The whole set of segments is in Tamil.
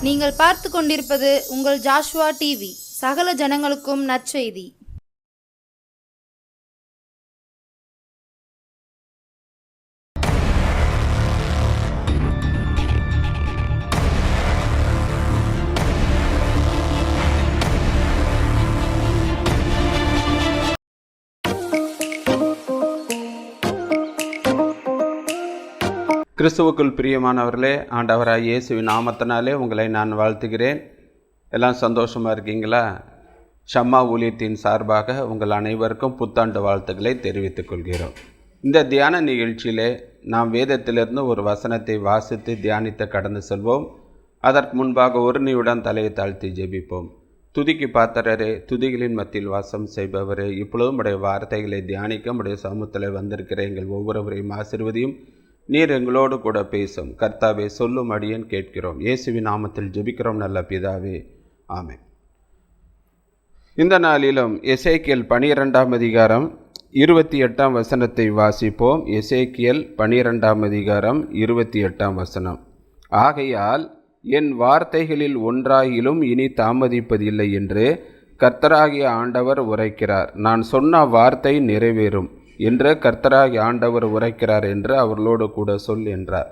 நீங்கள் பார்த்து கொண்டிருப்பது உங்கள் ஜாஷுவா டிவி. சகல ஜனங்களுக்கும் நற்செய்தி. கிறிஸ்துவுக்குள் பிரியமானவர்களே, ஆண்டவராய் இயேசுவின் நாமத்தினாலே உங்களை நான் வாழ்த்துகிறேன். எல்லாம் சந்தோஷமாக இருக்கீங்களா? ஷம்மா ஊழியத்தின் சார்பாக உங்கள் அனைவருக்கும் புத்தாண்டு வாழ்த்துக்களை தெரிவித்துக் கொள்கிறோம். இந்த தியான நிகழ்ச்சியிலே நாம் வேதத்திலிருந்து ஒரு வசனத்தை வாசித்து தியானித்து கடந்து செல்வோம். அதற்கு முன்பாக ஒரு நிமிடம் தலையை தாழ்த்தி ஜெபிப்போம். துதிக்கு பாத்திரரே, துதிகளின் மத்தியில் வாசம் செய்பவரே, இப்பொழுதும் உடைய வார்த்தைகளை தியானிக்க உடைய சமூகத்தில் வந்திருக்கிற எங்கள் ஒவ்வொருவரையும் ஆசீர்வதியும். நீர் எங்களோடு கூட பேசும் கர்த்தாவே, சொல்லும் அடியேன் கேட்கிறோம். இயேசுவின் நாமத்தில் ஜெபிக்கிறோம் நல்ல பிதாவே, ஆமென். இந்த நாளிலும் எசேக்கியேல் 12ஆம் அதிகாரம் 28ஆம் வசனத்தை வாசிப்போம். எசேக்கியேல் 12ஆம் அதிகாரம் 28ஆம் வசனம். ஆகையால் என் வார்த்தைகளில் ஒன்றாயிலும் இனி தாமதிப்பதில்லை என்று கர்த்தராகிய ஆண்டவர் உரைக்கிறார். நான் சொன்ன வார்த்தை நிறைவேறும் என்று கர்த்தராகிய ஆண்டவர் உரைக்கிறார் என்று அவர்களோடு கூட சொல் என்றார்.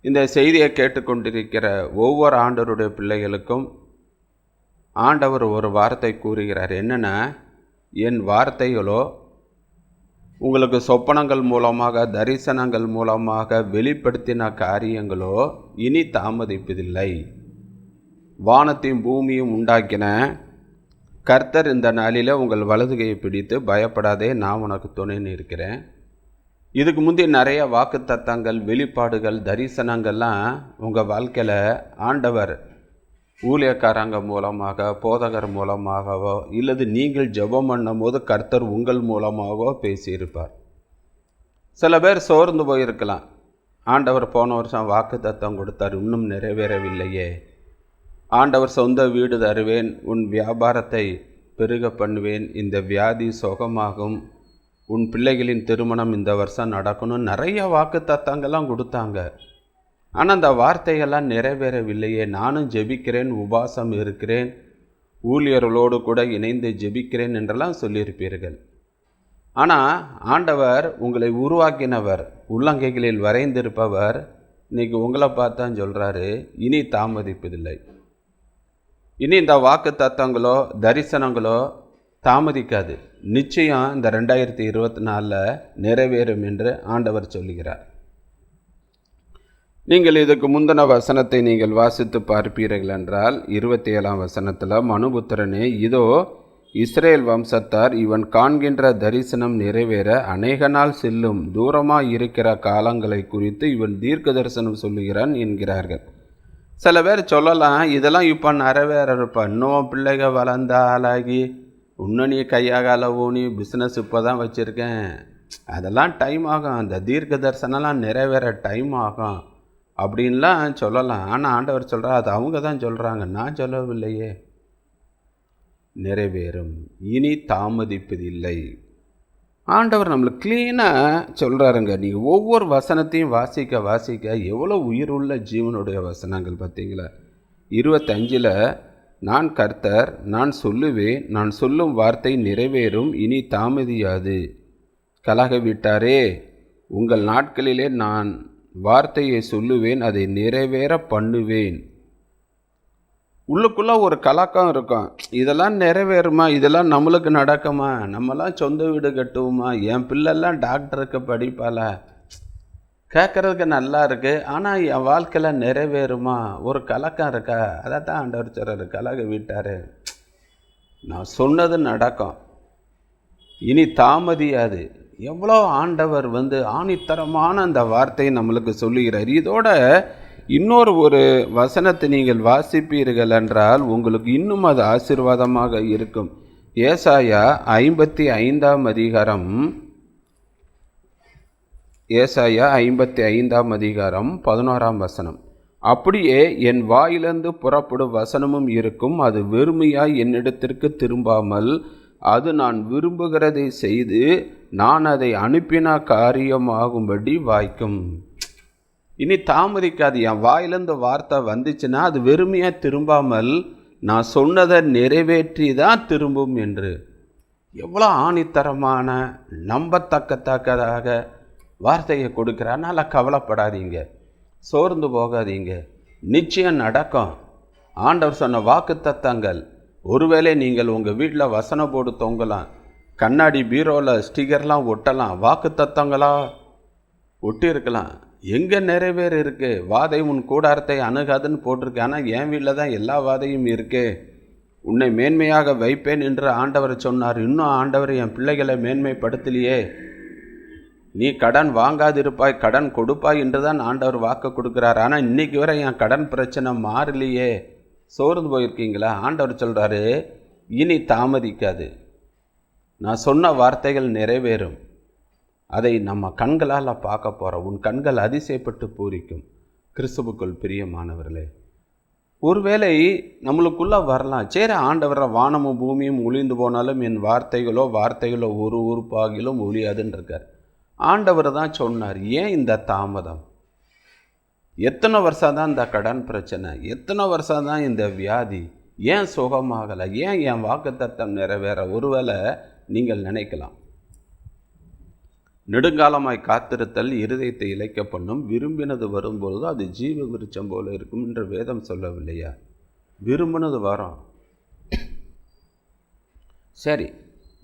இந்த செய்தியை கேட்டுக்கொண்டிருக்கிற ஒவ்வொரு ஆண்டவருடைய பிள்ளைகளுக்கும் ஆண்டவர் ஒரு வார்த்தை கூறுகிறார். என்னென்னா, என் வார்த்தைகளோ உங்களுக்கு சொப்பனங்கள் மூலமாக தரிசனங்கள் மூலமாக வெளிப்படுத்தின காரியங்களோ இனி தாமதிப்பதில்லை. வானத்தையும் பூமியும் உண்டாக்கின கர்த்தர் இந்த நாளில் உங்கள் வலதுகையை பிடித்து பயப்படாதே, நான் உனக்கு துணைன்னு இருக்கிறேன். இதுக்கு முந்தைய நிறைய வாக்குத்தத்தங்கள், வெளிப்பாடுகள், தரிசனங்கள்லாம் உங்கள் வாழ்க்கையில் ஆண்டவர் ஊழியக்காரங்க மூலமாக, போதகர் மூலமாகவோ இல்லது நீங்கள் ஜெபம் பண்ணும் போது கர்த்தர் உங்கள் மூலமாகவோ பேசியிருப்பார். சில பேர் சோர்ந்து போயிருக்கலாம். ஆண்டவர் போன வருஷம் வாக்குத்தத்தம் கொடுத்தார், இன்னும் நிறைவேறவில்லையே. ஆண்டவர் சொந்த வீடு தருவேன், உன் வியாபாரத்தை பெருக பண்ணுவேன், இந்த வியாதி சுகமாகும், உன் பிள்ளைகளின் திருமணம் இந்த வருஷம் நடக்கணும், நிறைய வாக்குத்தத்தங்கள்லாம் கொடுத்தாங்க. ஆனால் அந்த வார்த்தைகள்லாம் நிறைவேறவில்லையே. நானும் ஜெபிக்கிறேன், உபாசம் இருக்கிறேன், ஊழியர்களோடு கூட இணைந்து ஜெபிக்கிறேன் என்றெல்லாம் சொல்லியிருப்பீர்கள். ஆனால் ஆண்டவர் உங்களை உருவாக்கினவர், உள்ளங்கைகளில் வரைந்திருப்பவர் இன்னைக்கு உங்களை பார்த்தான் சொல்கிறாரு, இனி தாமதிப்பதில்லை. இனி இந்த வாக்கு தத்தங்களோ தரிசனங்களோ தாமதிக்காது. நிச்சயம் இந்த 2024 நிறைவேறும் என்று ஆண்டவர் சொல்லுகிறார். நீங்கள் இதுக்கு முந்தின வசனத்தை நீங்கள் வாசித்து பார்ப்பீர்கள் என்றால் 27ஆம் வசனத்தில், மனுபுத்திரனே, இதோ இஸ்ரேல் வம்சத்தார் இவன் காண்கின்ற தரிசனம் நிறைவேற அநேக நாள் செல்லும், தூரமாக இருக்கிற காலங்களை குறித்து இவன் தீர்க்க தரிசனம் சொல்லுகிறான் என்கிறார்கள். சில பேர் சொல்லலாம், இதெல்லாம் இப்போ நிறைவேறப்பா, இன்னும் பிள்ளைக வளர்ந்த ஆளாகி இன்னும் நீ கையாகால ஊனி பிஸ்னஸ் இப்போ தான் வச்சுருக்கேன், அதெல்லாம் டைம் ஆகும், அந்த தீர்க்க தரிசனம்லாம் நிறைவேற டைம் ஆகும் அப்படின்லாம் சொல்லலாம். ஆனால் ஆண்டவர் சொல்கிறார், அது அவங்க தான் சொல்கிறாங்க, நான் சொல்லவில்லையே. நிறைவேறும், இனி தாமதிப்பதில்லை. ஆண்டவர் நம்மளுக்கு க்ளீனாக சொல்கிறாருங்க. நீங்கள் ஒவ்வொரு வசனத்தையும் வாசிக்க வாசிக்க எவ்வளோ உயிருள்ள ஜீவனுடைய வசனங்கள் பார்த்தீங்களா? 25 நான் கர்த்தர், நான் சொல்லுவேன், நான் சொல்லும் வார்த்தை நிறைவேறும், இனி தாமதியாது. கலக விட்டாரே, உங்கள் நாட்களிலே நான் வார்த்தையை சொல்லுவேன், அதை நிறைவேற பண்ணுவேன். உள்ளுக்குள்ளே ஒரு கலக்கம் இருக்கும், இதெல்லாம் நிறைவேறுமா, இதெல்லாம் நம்மளுக்கு நடக்குமா, நம்மலாம் சொந்த வீடு கட்டுவோமா, என் பிள்ளைலாம் டாக்டருக்கு படிப்பாளா, கேட்குறதுக்கு நல்லா இருக்குது, ஆனால் என் வாழ்க்கையில் நிறைவேறுமா, ஒரு கலக்கம் இருக்கா? அதை தான் ஆண்டவர் சொல்கிறாரு, கலக விட்டார், நான் சொன்னது நடக்கும், இனி தாமதியாது. எவ்வளோ ஆண்டவர் ஆணித்தரமான அந்த வார்த்தையை நம்மளுக்கு சொல்லுகிறார். இதோட இன்னொரு ஒரு வசனத்தை நீங்கள் வாசிப்பீர்கள் என்றால் உங்களுக்கு இன்னும் அது ஆசீர்வாதமாக இருக்கும். ஏசாயா 55ஆம் அதிகாரம் 11ஆம் வசனம். அப்படியே என் வாயிலிருந்து புறப்படும் வசனமும் இருக்கும், அது வெறுமையாய் என்னிடத்திற்கு திரும்பாமல் அது நான் விரும்புகிறதை செய்து நான் அதை அனுப்பின காரியமாகும்படி வாய்க்கும். இனி தாமதிக்காது. என் வாயிலிருந்து வார்த்தை வந்துச்சுன்னா அது வெறுமையாக திரும்பாமல் நான் சொன்னதை நிறைவேற்றி தான் திரும்பும் என்று எவ்வளோ ஆணித்தரமான நம்பத்தக்கத்தக்கதாக வார்த்தையை கொடுக்குறார். நல்லா கவலைப்படாதீங்க, சோர்ந்து போகாதீங்க, நிச்சயம் நடக்கும். ஆண்டவர் சொன்ன வாக்குத்தத்தங்கள். ஒருவேளை நீங்கள் உங்கள் வீட்டில் வசன போர்டு தொங்கலாம், கண்ணாடி பீரோவில் ஸ்டிக்கர்லாம் ஒட்டலாம், வாக்குத்தத்தங்களாக ஒட்டி இருக்கலாம். எங்கே நிறைவேறு இருக்குது? வாதை உன் கூடாரத்தை அணுகாதுன்னு போட்டிருக்கு. ஆனால் என் வீட்டில் தான் எல்லா வாதையும் இருக்கு. உன்னை மேன்மையாக வைப்பேன் என்று ஆண்டவர் சொன்னார். இன்னும் ஆண்டவர் என் பிள்ளைகளை மேன்மைப்படுத்தலையே. நீ கடன் வாங்காதிருப்பாய், கடன் கொடுப்பாய் என்று தான் ஆண்டவர் வாக்கு கொடுக்குறார். ஆனால் இன்றைக்கி வரை என் கடன் பிரச்சனை மாறலையே. சோர்ந்து போயிருக்கீங்களா? ஆண்டவர் சொல்கிறாரு, இனி தாமதிக்காது, நான் சொன்ன வார்த்தைகள் நிறைவேறும். அதை நம்ம கண்களால் பார்க்க போகிறோம். உன் கண்கள் அதிசயப்பட்டு பூரிக்கும். கிறிஸ்துவுக்குள் பிரியமானவர்களே, ஒருவேளை நம்மளுக்குள்ளே வரலாம், சரி ஆண்டவரை வானமும் பூமியும் ஒளிந்து போனாலும் என் வார்த்தைகளோ ஒரு உறுப்பாகிலும் ஒளியாதுன்னு இருக்கார். ஆண்டவர் தான் சொன்னார். ஏன் இந்த தாமதம்? எத்தனை வருஷம் தான் இந்த கடன் பிரச்சனை? எத்தனை வருஷம் தான் இந்த வியாதி? ஏன் சுகமாகலை? ஏன் என் வாக்குத்தத்தம் நிறைவேற? ஒருவேளை நீங்கள் நினைக்கலாம், நெடுங்காலமாய் காத்திருத்தல் இருதயத்தை இழைக்க பண்ணும், விரும்பினது வரும்பொழுது அது ஜீவ விருட்சம் போல இருக்கும் என்று வேதம் சொல்லவில்லையா? விரும்பினது வரும். சரி,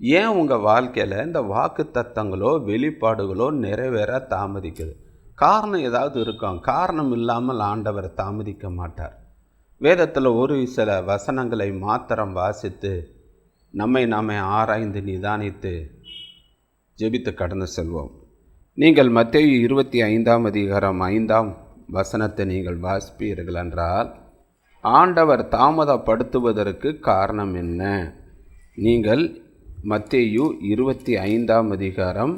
ஏன் உங்கள் வாழ்க்கையில் இந்த வாக்குத்தத்தங்களோ வெளிப்பாடுகளோ நிறைவேற தாமதிக்குது? காரணம் ஏதாவது இருக்கும். காரணம் இல்லாமல் ஆண்டவர் தாமதிக்க மாட்டார். வேதத்தில் ஒரு சில வசனங்களை மாத்திரம் வாசித்து நம்மை நாமே ஆராய்ந்து நிதானித்து ஜெபித்து கடந்து செல்வோம். நீங்கள் மத்தேயு 25 அதிகாரம் 5 நீங்கள் வாசிப்பீர்கள் என்றால், ஆண்டவர் தாமதப்படுத்துவதற்கு காரணம் என்ன? நீங்கள் மத்தேயு 25 அதிகாரம்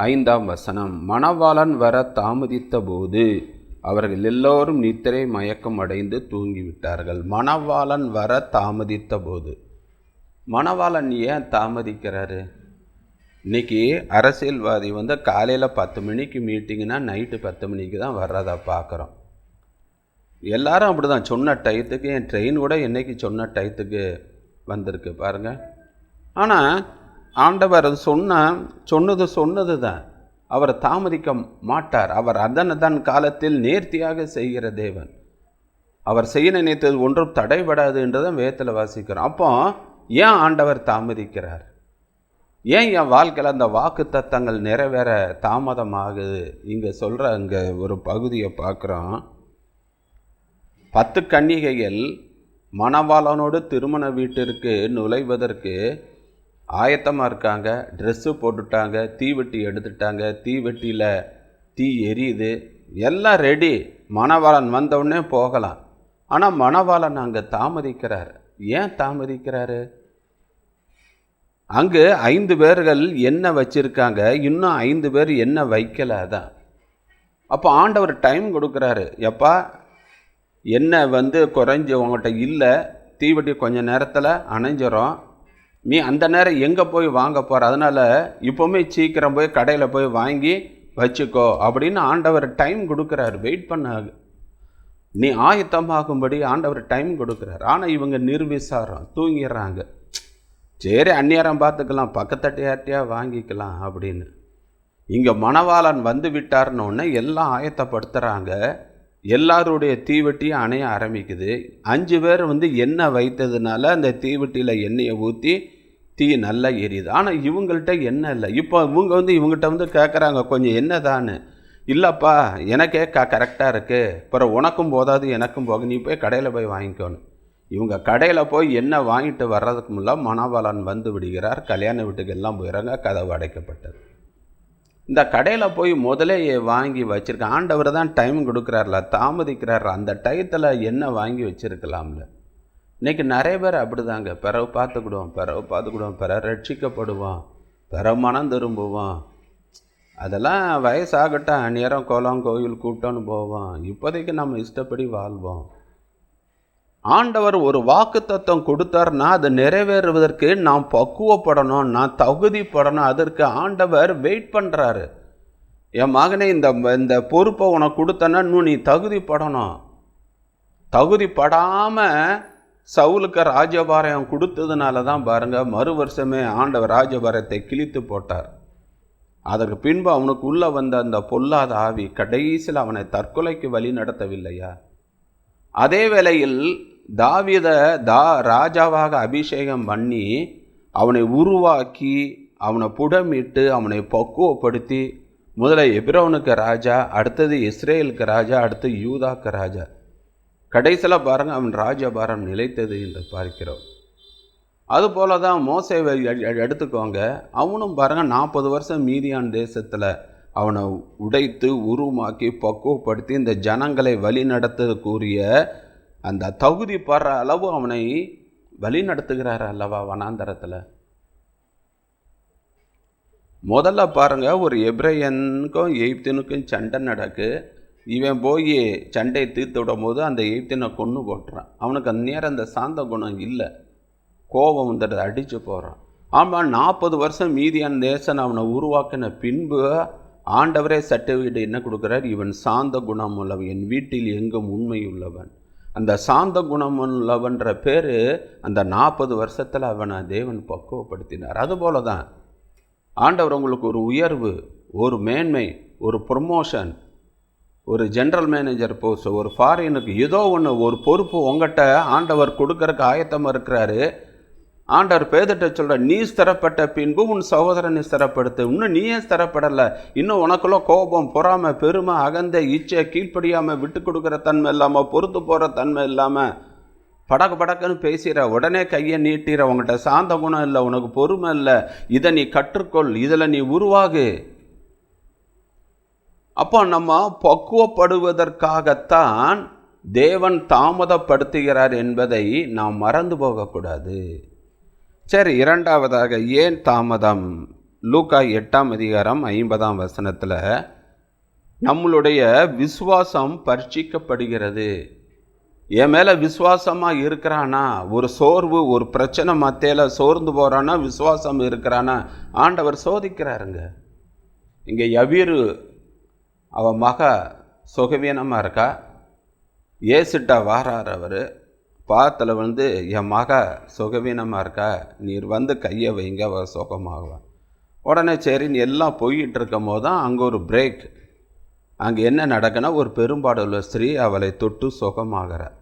5 மணவாளன் வர தாமதித்த போது அவர்கள் எல்லோரும் நித்திரை மயக்கம் அடைந்து தூங்கிவிட்டார்கள். மணவாளன் வர தாமதித்த போது. மணவாளன் ஏன் தாமதிக்கிறாரு? இன்றைக்கி அரசியல்வாதி காலையில் 10 மணிக்கு மீட்டிங்னா நைட்டு 10 மணிக்கு தான் வர்றதை பார்க்குறோம். எல்லாரும் அப்படி தான். சொன்ன டயத்துக்கு, என் ட்ரெயின் கூட என்றைக்கு சொன்ன டயத்துக்கு வந்திருக்கு பாருங்கள். ஆனால் ஆண்டவர் அது சொன்னது தான். அவர் தாமதிக்க மாட்டார். அவர் அதன் காலத்தில் நேர்த்தியாக செய்கிற தேவன். அவர் செய்ய நினைத்தது ஒன்றும் தடைபடாது என்றுதான் வேதத்தில் வாசிக்கிறோம். அப்போ ஏன் ஆண்டவர் தாமதிக்கிறார்? ஏன் என் வாழ்க்கையில் அந்த வாக்கு தத்தங்கள் நிறைவேற தாமதமாகுது? இங்கே ஒரு பகுதியை பார்க்குறோம். 10 கன்னிகைகள் மணவாளனோடு திருமண வீட்டிற்கு நுழைவதற்கு ஆயத்தமாக இருக்காங்க. ட்ரெஸ்ஸு போட்டுட்டாங்க, தீவெட்டி எடுத்துட்டாங்க, தீவெட்டியில் தீ எரியுது, எல்லாம் ரெடி. மணவாளன் வந்தவுடனே போகலாம். ஆனால் மணவாளன் அங்கே தாமதிக்கிறார். ஏன் தாமதிக்கிறாரு? அங்கு 5 பேர்கள் எண்ணெய் வச்சுருக்காங்க, இன்னும் 5 பேர் எண்ணெய் வைக்கலை. அதான் அப்போ ஆண்டவர் டைம் கொடுக்குறாரு. எப்பா, எண்ணெய் குறைஞ்சி உங்கள்கிட்ட இல்லை, தீவெட்டி கொஞ்சம் நேரத்தில் அணைஞ்சிரும், நீ அந்த நேரம் எங்கே போய் வாங்க போகிற? அதனால் இப்போவுமே சீக்கிரம் போய் கடையில் போய் வாங்கி வச்சுக்கோ அப்படின்னு ஆண்டவர் டைம் கொடுக்குறாரு. வெயிட் பண்ண, நீ ஆயத்தமாகும்படி ஆண்டவர் டைம் கொடுக்குறாரு. ஆனால் இவங்க நிர்விசாரம், தூங்கிடுறாங்க. சரி அந்நேரம் பார்த்துக்கலாம், பக்கத்தட்டு யார்ட்டையா வாங்கிக்கலாம் அப்படின்னு. இங்கே மணவாளன் வந்து விட்டார்னோடனே எல்லாம் ஆயத்தப்படுத்துகிறாங்க. எல்லாருடைய தீவெட்டியும் அணைய ஆரம்பிக்குது. 5 பேர் எண்ணெய் வைத்ததுனால அந்த தீவெட்டியில் எண்ணெயை ஊற்றி தீ நல்லா எரியுது. ஆனால் இவங்கள்ட்ட எண்ணெய் இல்லை. இப்போ இவங்க இவங்ககிட்ட கேட்குறாங்க, கொஞ்சம் எண்ணெய் தானே. இல்லைப்பா, எனக்கே கரெக்டாக இருக்குது, அப்புறம் உனக்கும் போதாது எனக்கும் போக, நீ போய் கடையில் போய் வாங்கிக்கணும். இவங்க கடையில் போய் எண்ணெய் வாங்கிட்டு வர்றதுக்கு முன்னாடி மணவாளன் வந்து விடுகிறார். கல்யாண வீட்டுக்கு எல்லாம் போயிடறாங்க, கதவு அடைக்கப்பட்டது. இந்த கடையில் போய் முதலே வாங்கி வச்சுருக்க ஆண்டவர் தான் டைம் கொடுக்குறாருல, தாமதிக்கிறார். அந்த டயத்தில் எண்ணெய் வாங்கி வச்சுருக்கலாம்ல. இன்றைக்கி நிறைய பேர் அப்படி தாங்க. பிறகு பார்த்துக்கிடுவோம், பிறகு ரட்சிக்கப்படுவோம், பிறகு மனம் திரும்புவோம். அதெல்லாம் வயசாகட்டும், அந்நேரம் கோலம் கோயில் கூட்டம்னு போவோம். இப்போதைக்கு நம்ம இஷ்டப்படி வாழ்வோம். ஆண்டவர் ஒரு வாக்கு தத்துவம் கொடுத்தார்னா அதை நிறைவேறுவதற்கு நாம் பக்குவப்படணும், நான் தகுதிப்படணும். அதற்கு ஆண்டவர் வெயிட் பண்ணுறாரு. என் மகனே, இந்த பொறுப்பை உனக்கு கொடுத்தனா இன்னும் நீ தகுதிப்படணும். தகுதிப்படாமல் சவுலுக்கு ராஜபாரம் கொடுத்ததுனால தான் பாருங்க, மறு வருஷமே ஆண்டவர் ராஜபாரத்தை கிழித்து போட்டார். அதற்கு பின்பு அவனுக்கு உள்ள வந்த அந்த பொல்லாத ஆவி கடைசியில் அவனை தற்கொலைக்கு வழி நடத்தவில்லையா? அதே வேளையில் தாவீதை ராஜாவாக அபிஷேகம் பண்ணி அவனை உருவாக்கி அவனை புடமிட்டு அவனை பக்குவப்படுத்தி முதல்ல எபிரோனுக்கு ராஜா, அடுத்தது இஸ்ரேலுக்கு ராஜா, அடுத்து யூதாக்கு ராஜா. கடைசியில் பாருங்கள் அவன் ராஜபாரம் நிலைத்தது என்று பார்க்கிறோம். அதுபோல தான் மோசேவை எடுத்துக்கோங்க. அவனும் பாருங்கள் 40 வருஷம் மீதியான் தேசத்தில் அவனை உடைத்து உருவாக்கி பக்குவப்படுத்தி இந்த ஜனங்களை வழி நடத்தக்கூடிய அந்த தகுதி படுற அளவு அவனை வழி நடத்துகிறார் அல்லவா வனாந்தரத்தில். முதல்ல பாருங்க, ஒரு எபிரேயனுக்கும் எகிப்தினுக்கும் சண்டை நடக்கு. இவன் போய் சண்டையை தீர்த்து விடும் போது அந்த எகிப்தினை கொன்று போட்டுறான். அவனுக்கு அந்த நேரம் அந்த சாந்த குணம் இல்லை, கோபம் வந்துட்டு அடித்து போகிறான். ஆமாம், 40 வருஷம் மீதியான தேசன் அவனை உருவாக்கின பின்பு ஆண்டவரே சர்டிஃபிகேட் என்ன கொடுக்குறார்? இவன் சாந்த குணம் உள்ளவன், என் வீட்டில் எங்கும் உண்மை உள்ளவன். அந்த சாந்த குணம் உள்ளவன்ற பேர் அந்த 40 வருஷத்தில் அவனை தேவன் பக்குவப்படுத்தினார். அதுபோல தான் ஆண்டவர் உங்களுக்கு ஒரு உயர்வு, ஒரு மேன்மை, ஒரு ப்ரொமோஷன், ஒரு ஜென்ரல் மேனேஜர் போஸ்ட், ஒரு ஃபாரினுக்கு ஏதோ ஒன்று ஒரு பொறுப்பு உங்கள்கிட்ட ஆண்டவர் கொடுக்கறக்கு ஆயத்தமாக இருக்கிறாரு. ஆண்டவர் பேதட்ட சொல்கிற, நீ ஸ்திரப்பட்ட பின்பு உன் சகோதரனை ஸ்திரப்படுத்து. இன்னும் நீயே ஸ்திரப்படலை, இன்னும் உனக்குள்ள கோபம், பொறாமை, பெருமை, அகந்தை, இச்சை, கீழ்ப்படியாமல் விட்டு கொடுக்குற தன்மை இல்லாமல், பொறுத்து போகிற தன்மை இல்லாமல் படக்குன்னு பேசுகிற, உடனே கையை நீட்டிற, உங்கள்கிட்ட சாந்த குணம் இல்லை, உனக்கு பொறுமை இல்லை. இதை நீ கற்றுக்கொள், இதில் நீ உருவாகு. அப்போ நம்ம பக்குவப்படுவதற்காகத்தான் தேவன் தாமதப்படுத்துகிறார் என்பதை நாம் மறந்து போகக்கூடாது. சரி, இரண்டாவதாக ஏன் தாமதம்? லூக்கா 8ஆம் அதிகாரம் 50ஆம் வசனத்தில் நம்மளுடைய விசுவாசம் பரீட்சிக்கப்படுகிறது. என் மேலே விசுவாசமாக இருக்கிறானா? ஒரு சோர்வு, ஒரு பிரச்சனை மத்தியில் சோர்ந்து போகிறானா, விசுவாசம் இருக்கிறானா? ஆண்டவர் சோதிக்கிறாருங்க. இங்கே யவீரு அவன் மக சுகவீனமாக இருக்கா, ஏசுட்டா வாரார். அவர் பாத்தில் என் மக சுகவீனமாக இருக்கா, நீர் கையை வைங்க, அவள் சுகமாகுவான். உடனே சரின்னு எல்லாம் போய்கிட்டு இருக்கும் போது தான் அங்கே ஒரு பிரேக். அங்கே என்ன நடக்குன்னா, ஒரு பெரும்பாடுள்ள ஸ்திரீ அவளை தொட்டு சுகமாகிறார்.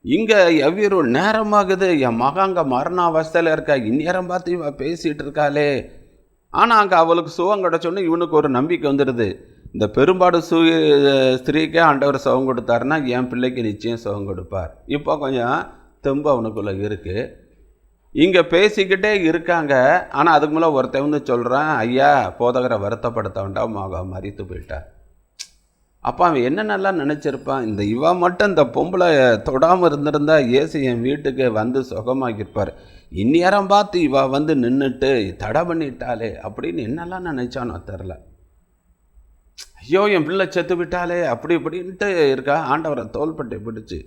இங்கே யவீரு நேரமாகுது, என் மக அங்கே மரண அவஸ்தையில் இருக்கா, இந்நேரம் பார்த்து இவன் பேசிகிட்டு இருக்காளே. ஆனால் அங்கே அவளுக்கு சுகம் கிடச்சோன்னு இவனுக்கு ஒரு நம்பிக்கை வந்துடுது. இந்த பெரும்பாடு ஸ்திரீக்கே ஆண்டவர் சுகம் கொடுத்தாருன்னா என் பிள்ளைக்கு நிச்சயம் சுகம் கொடுப்பார். இப்போ கொஞ்சம் தெம்பு அவனுக்குள்ளே இருக்குது. இங்கே பேசிக்கிட்டே இருக்காங்க. ஆனால் அதுக்கு மேலே ஒருத்தன் சொல்கிறான், ஐயா போதகரை வருத்தப்படுத்த வேண்டாம், மக மறித்து போயிட்டா. அப்போ அவன் என்னென்னலாம் நினச்சிருப்பான், இந்த இவ மட்டும் இந்த பொம்பளை தொடாமல் இருந்திருந்தா இயேசு என் வீட்டுக்கு சுகமாக்கியிருப்பார். இந்நேரம் பார்த்து இவ நின்றுட்டு தடை பண்ணிட்டாளே அப்படின்னு என்னெல்லாம் நினைச்சானோ தெரில. ஐயோ என் பிள்ளை செத்து விட்டாலே அப்படி இப்படின்ட்டு இருக்கா. ஆண்டவரை தோள்பட்டை பிடிச்சி,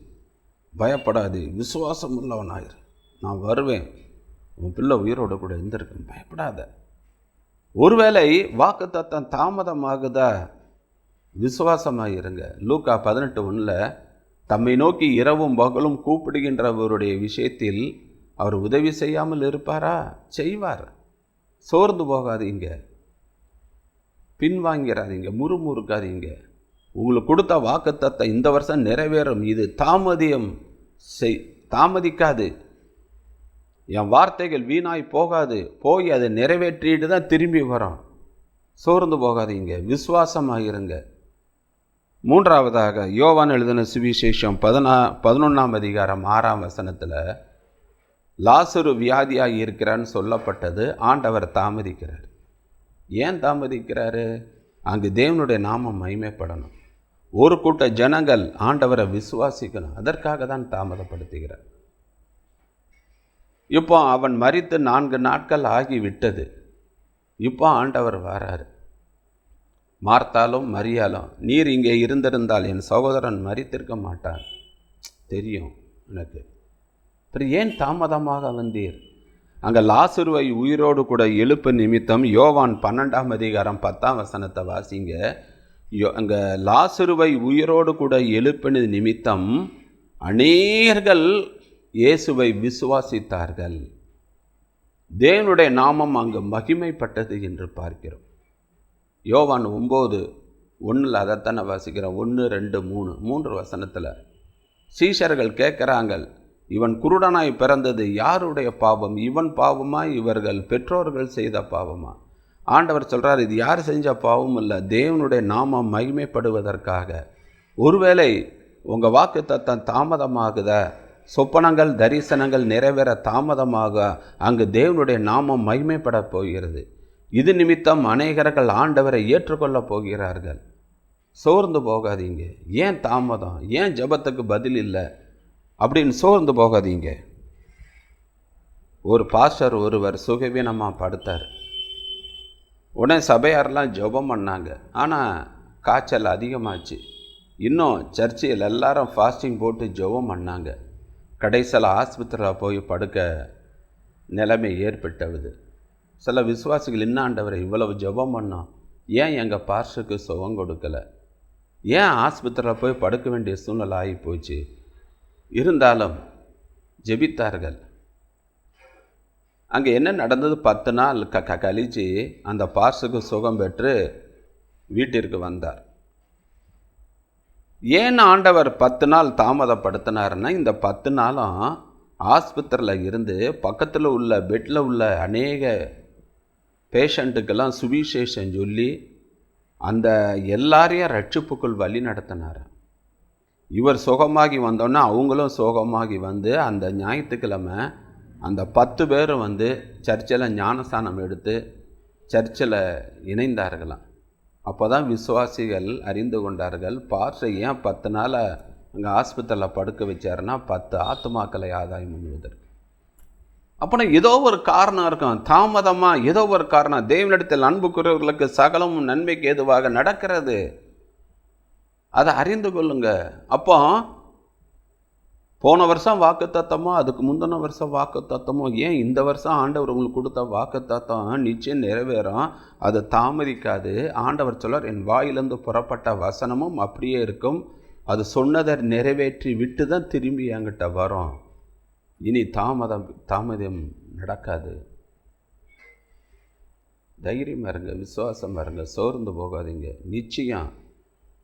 பயப்படாது, விசுவாசம் உள்ளவனாயிரு, நான் வருவேன், உன் பிள்ளை உயிரோடு கூட இருந்திருக்கேன், பயப்படாத. ஒருவேளை வாக்குத்தத்தம் தாமதமாகுதா, விசுவாசமாக இருங்க. லூக்கா 18:1 தம்மை நோக்கி இரவும் பகலும் கூப்பிடுகின்றவருடைய விஷயத்தில் அவர் உதவி செய்யாமல் இருப்பாரா? செய்வார். சோர்ந்து போகாதீங்க, பின்வாங்கிறாதீங்க, முறுமுறுக்காதீங்க. உங்களுக்கு கொடுத்த வாக்குத்தத்தை இந்த வருஷம் நிறைவேறும். இது தாமதிக்காது. என் வார்த்தைகள் வீணாய் போகாது, போய் அதை நிறைவேற்றிட்டு தான் திரும்பி வரோம். சோர்ந்து போகாதீங்க, விசுவாசமாக இருங்க. மூன்றாவதாக யோவான் எழுதின சுவிசேஷம் 11ஆம் அதிகாரம் 6ஆம் வசனத்தில் லாசரு வியாதியாக இருக்கிறான்னு சொல்லப்பட்டது. ஆண்டவர் தாமதிக்கிறார். ஏன் தாமதிக்கிறாரு? அங்கு தேவனுடைய நாமம் மகிமைப்படணும், ஒரு கூட்ட ஜனங்கள் ஆண்டவரை விசுவாசிக்கணும். அதற்காக தான் தாமதப்படுத்துகிறார். இப்போ அவன் மரித்து 4 நாட்கள் ஆகிவிட்டது. இப்போ ஆண்டவர் வராரு. மார்த்தாலும் மரியாலும், நீர் இங்கே இருந்திருந்தால் என் சகோதரன் மரித்திருக்க மாட்டான், தெரியும் எனக்கு, அப்புறம் ஏன் தாமதமாக வந்தீர்? அங்கே லாசருவை உயிரோடு கூட எழுப்பு நிமித்தம் யோவான் 12:10 வாசிங்க. அங்கே லாசருவை உயிரோடு கூட எழுப்பின நிமித்தம் அநேகர்கள் இயேசுவை விசுவாசித்தார்கள். தேவனுடைய நாமம் அங்கு மகிமைப்பட்டது என்று பார்க்கிறோம். யோவான் 9:1 அதைத்தானே வாசிக்கிறோம். 1, 2, 3 வசனத்தில் சீஷர்கள் கேட்குறாங்க, இவன் குருடனாய் பிறந்தது யாருடைய பாவம்? இவன் பாவமா, இவர்கள் பெற்றோர்கள் செய்த பாவமா? ஆண்டவர் சொல்கிறார், இது யார் செஞ்ச பாவம் இல்லை, தேவனுடைய நாமம் மகிமைப்படுவதற்காக. ஒருவேளை உங்கள் வாக்கு தத்தம் தாமதமாகுத, சொப்பனங்கள் தரிசனங்கள் நிறைவேற தாமதமாக அங்கு தேவனுடைய நாமம் மகிமைப்பட போகிறது. இது நிமித்தம் அநேகர்கள் ஆண்டவரை ஏற்றுக்கொள்ளப் போகிறார்கள். சோர்ந்து போகாதீங்க. ஏன் தாமதம், ஏன் ஜெபத்துக்கு பதில் இல்லை அப்படின்னு சோர்ந்து போகாதீங்க. ஒரு பாஸ்டர் ஒருவர் சுகவீனமாக படுத்தார். உடனே சபையாரெல்லாம் ஜெபம் பண்ணாங்க. ஆனால் காய்ச்சல் அதிகமாச்சு. இன்னும் சர்ச்சில் எல்லாரும் ஃபாஸ்டிங் போட்டு ஜெபம் பண்ணாங்க. கடைசியில் ஆஸ்பத்திரியில் போய் படுக்க நிலைமை ஏற்பட்டது. சில விசுவாசிகள், இன்னும் ஆண்டவரை இவ்வளவு ஜெபம் பண்ணோம், ஏன் எங்கள் பாஸ்டருக்கு சுகம் கொடுக்கலை, ஏன் ஆஸ்பத்திரியில் போய் படுக்க வேண்டிய சூழ்நிலை ஆகி போச்சு. இருந்தாலும் ஜெபித்தார்கள். அங்கே என்ன நடந்தது? 10 நாள் கழித்து அந்த பாஸ்டருக்கு சுகம் பெற்று வீட்டிற்கு வந்தார். ஏன் ஆண்டவர் 10 நாள் தாமதப்படுத்தினார்னா, இந்த 10 நாளும் ஆஸ்பத்திரியில் இருந்து பக்கத்தில் உள்ள பெட்டில் உள்ள அநேக பேஷண்ட்டுக்கெல்லாம் சுவிசேஷம் சொல்லி அந்த எல்லாரையும் ரட்சிப்புக்குள் வழி நடத்தினார். இவர் சுகமாகி வந்தோன்னா அவங்களும் சுகமாகி வந்து அந்த ஞாயிற்றுக்கிழமை அந்த 10 பேரும் வந்து சர்ச்சில் ஞானஸ்தானம் எடுத்து சர்ச்சில் இணைந்தார்களாம். அப்போ தான் விசுவாசிகள் அறிந்து கொண்டார்கள், பாஸ்டர் ஏன் 10 நாளை அங்கே ஆஸ்பத்திரியில் படுக்க வச்சாருன்னா 10 ஆத்துமாக்களை ஆதாயம் பண்ணுவதற்கு. அப்போனா ஏதோ ஒரு காரணம் இருக்கும். தாமதமாக ஏதோ ஒரு காரணம். தேவனிடத்தில் அன்புக்குரியவர்களுக்கு சகலமும் நன்மைக்கு ஏதுவாக நடக்கிறது. அதை அறிந்து கொள்ளுங்க. அப்போ போன வருஷம் வாக்கு தத்தமோ அதுக்கு முந்தின வருஷம் வாக்கு தத்தமோ, ஏன் இந்த வருஷம் ஆண்டவர் உங்களுக்கு கொடுத்த வாக்கு தத்தம் நிச்சயம் நிறைவேறும், அது தாமதிக்காது. ஆண்டவர் சொல்றார், என் வாயிலிருந்து புறப்பட்ட வசனமும் அப்படியே இருக்கும், அது சொன்னதை நிறைவேற்றி விட்டு தான் திரும்பி என்கிட்ட வரும். இனி தாமதம் நடக்காது. தைரியமாக இருங்க, விசுவாசமாக இருங்க, சோர்ந்து போகாதீங்க. நிச்சயம்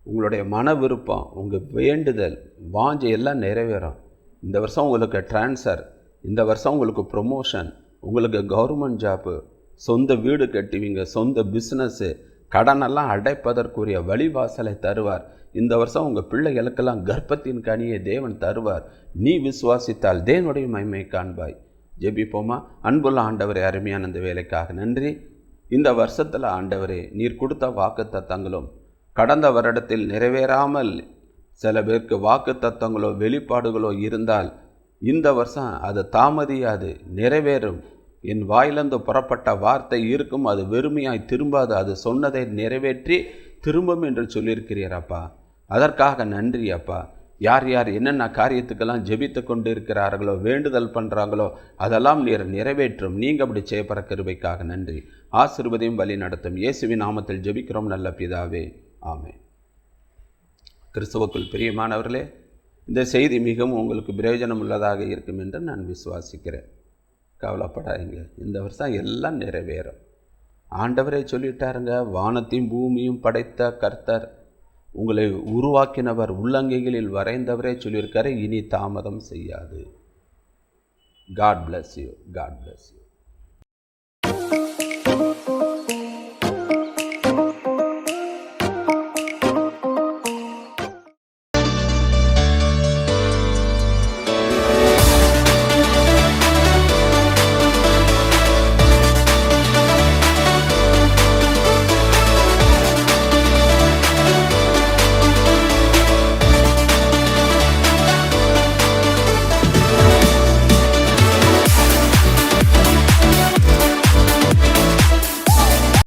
உங்களுடைய மன விருப்பம், உங்கள் வேண்டுதல், வாஞ்சை எல்லாம் நிறைவேறும். இந்த வருஷம் உங்களுக்கு ட்ரான்ஸ்ஃபர், இந்த வருஷம் உங்களுக்கு ப்ரொமோஷன், உங்களுக்கு கவர்மெண்ட் ஜாப்பு, சொந்த வீடு கட்டுவீங்க, சொந்த பிஸ்னஸ்ஸு, கடனெல்லாம் அடைப்பதற்குரிய வழிவாசலை தருவார். இந்த வருஷம் உங்கள் பிள்ளைகளுக்கெல்லாம் கர்ப்பத்தின் கனியை தேவன் தருவார். நீ விசுவாசித்தால் தேவனுடைய மகிமை காண்பாய். ஜெபிப்போமா? அன்புள்ள ஆண்டவரே, அருமையான இந்த வேலைக்காக நன்றி. இந்த வருஷத்தில் ஆண்டவரே, நீர் கொடுத்த வாக்குத்தத்தங்களும் கடந்த வருடத்தில் நிறைவேறாமல் சில பேருக்கு வாக்கு தத்தங்களோ வெளிப்பாடுகளோ இருந்தால் இந்த வருஷம் அது தாமதியாது, நிறைவேறும். என் வாயிலிருந்து புறப்பட்ட வார்த்தை இருக்கும், அது வெறுமையாய் திரும்பாது, அது சொன்னதை நிறைவேற்றி திரும்பும் என்று சொல்லியிருக்கிறீரப்பா. அதற்காக நன்றி அப்பா. யார் யார் என்னென்ன காரியத்துக்கெல்லாம் ஜெபித்து கொண்டு இருக்கிறார்களோ, வேண்டுதல் பண்ணுறாங்களோ, அதெல்லாம் நீர் நிறைவேற்றும். நீங்கள் அப்படி செய்யப்படுற கிருபைக்காக நன்றி. ஆசீர்வதியும் வழி நடத்தும். இயேசுவின் நாமத்தில் ஜெபிக்கிறோம் நல்ல பிதாவே, ஆமென். கிறிஸ்துவுக்குள் பிரியமானவர்களே, இந்த செய்தி மிகவும் உங்களுக்கு பிரயோஜனம் உள்ளதாக இருக்கும் என்று நான் விசுவாசிக்கிறேன். கவலைப்படாதீங்க, இந்த வருஷம் எல்லாம் நிறைவேறும். ஆண்டவரே சொல்லிட்டாருங்க, வானத்தையும் பூமியும் படைத்த கர்த்தர், உங்களை உருவாக்கினவர், உள்ளங்கைகளில் வரைந்தவரே சொல்லியிருக்காரு, இனி தாமதம் செய்யாது. God bless you.